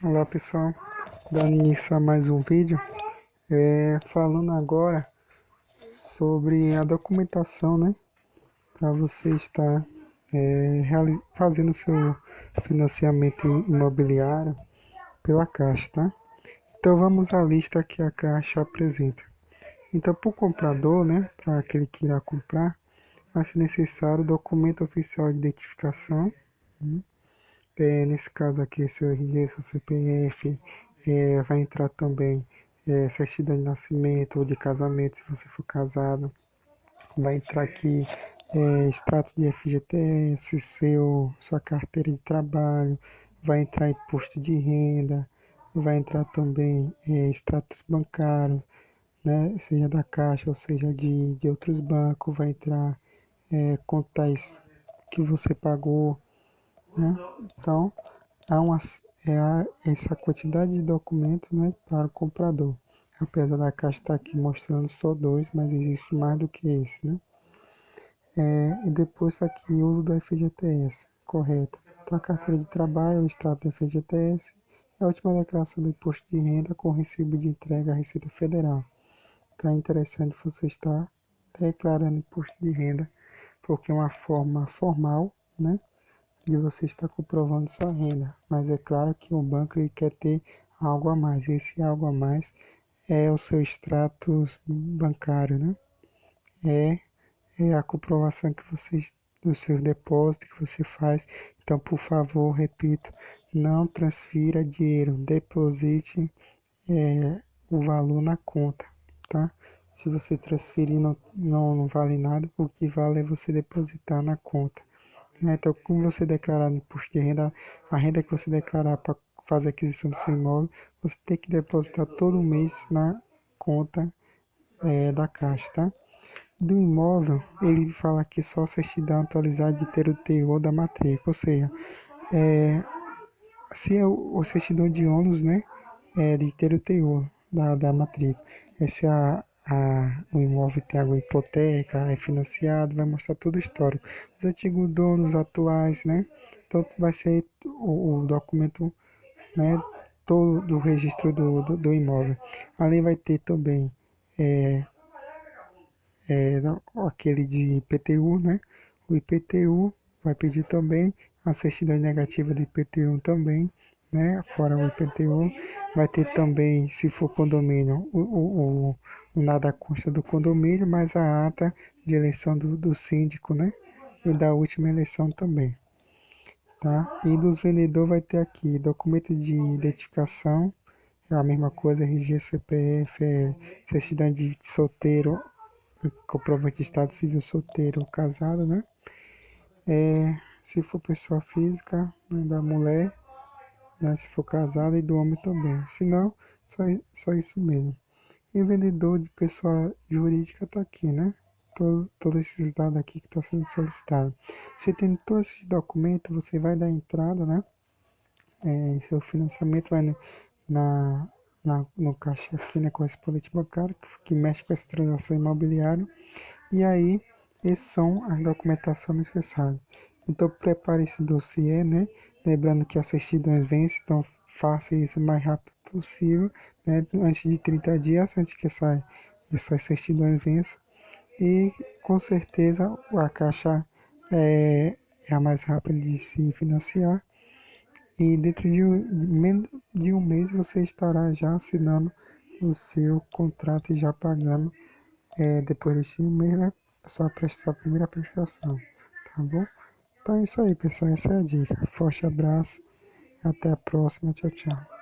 Olá pessoal, dando início a mais um vídeo, falando agora sobre a documentação, né, para você estar fazendo seu financiamento imobiliário pela Caixa, tá? Então vamos à lista que a Caixa apresenta. Então, para o comprador, né, para aquele que irá comprar, vai ser necessário documento oficial de identificação, né? Nesse caso aqui, seu RG, seu CPF, vai entrar também certidão de nascimento ou de casamento, se você for casado. Vai entrar aqui extrato de FGTS, sua carteira de trabalho, vai entrar imposto de renda, vai entrar também extrato bancário, né, seja da Caixa ou seja de outros bancos, vai entrar contas que você pagou, né? Então, essa quantidade de documentos, né, para o comprador. Apesar da caixa estar aqui mostrando só dois, mas existe mais do que esse, né? E depois está aqui o uso do FGTS, correto. Então a carteira de trabalho, o extrato do FGTS e a última declaração do imposto de renda com recibo de entrega à Receita Federal. Então é interessante você estar declarando imposto de renda, porque é uma forma formal, né, de você estar comprovando sua renda. Mas é claro que o banco ele quer ter algo a mais. Esse algo a mais é o seu extrato bancário, né? É, é a comprovação que você do seu depósito que você faz. Então, por favor, repito, não transfira dinheiro, deposite o valor na conta, tá? Se você transferir não vale nada, o que vale é você depositar na conta, né? Então, como você declarar no imposto de renda, a renda que você declarar para fazer a aquisição do seu imóvel, você tem que depositar todo mês na conta da Caixa, tá? Do imóvel, ele fala aqui só certidão atualizada de ter o teor da matrícula, ou seja, se é o certidão de ônus, né, de ter o teor da matrícula. Se o imóvel tem alguma hipoteca, é financiado, vai mostrar todo o histórico. Os antigos donos atuais, né? Então vai ser o documento, né, todo do registro do imóvel. Ali vai ter também aquele de IPTU, né? O IPTU vai pedir também a certidão negativa do IPTU também, né? Fora o IPTU, vai ter também, se for condomínio, o nada consta do condomínio, mais a ata de eleição do síndico, né? E da última eleição também, tá? E dos vendedores vai ter aqui documento de identificação, é a mesma coisa, RG, CPF, certidão de solteiro, comprovante de estado civil solteiro ou casado, né? Se for pessoa física, né, da mulher, né? Se for casado e do homem também. Se não, só isso mesmo. E vendedor de pessoa jurídica está aqui, né? Todos esses dados aqui que está sendo solicitado. Você tendo todos esses documentos, você vai dar entrada, né? Seu financiamento vai na, no caixa aqui, né? Correspondente bancário, que mexe com essa transação imobiliária. E aí, essas são as documentações necessárias. Então, prepare esse dossiê, né? Lembrando que as certidões vencem, então faça isso o mais rápido possível, né? Antes de 30 dias, antes que essas certidões vençam. E com certeza a Caixa é a mais rápida de se financiar. E dentro menos de um mês você estará já assinando o seu contrato e já pagando depois deste mês, né? Só prestar a primeira prestação, tá bom? Então é isso aí, pessoal. Essa é a dica. Forte abraço. Até a próxima. Tchau, tchau.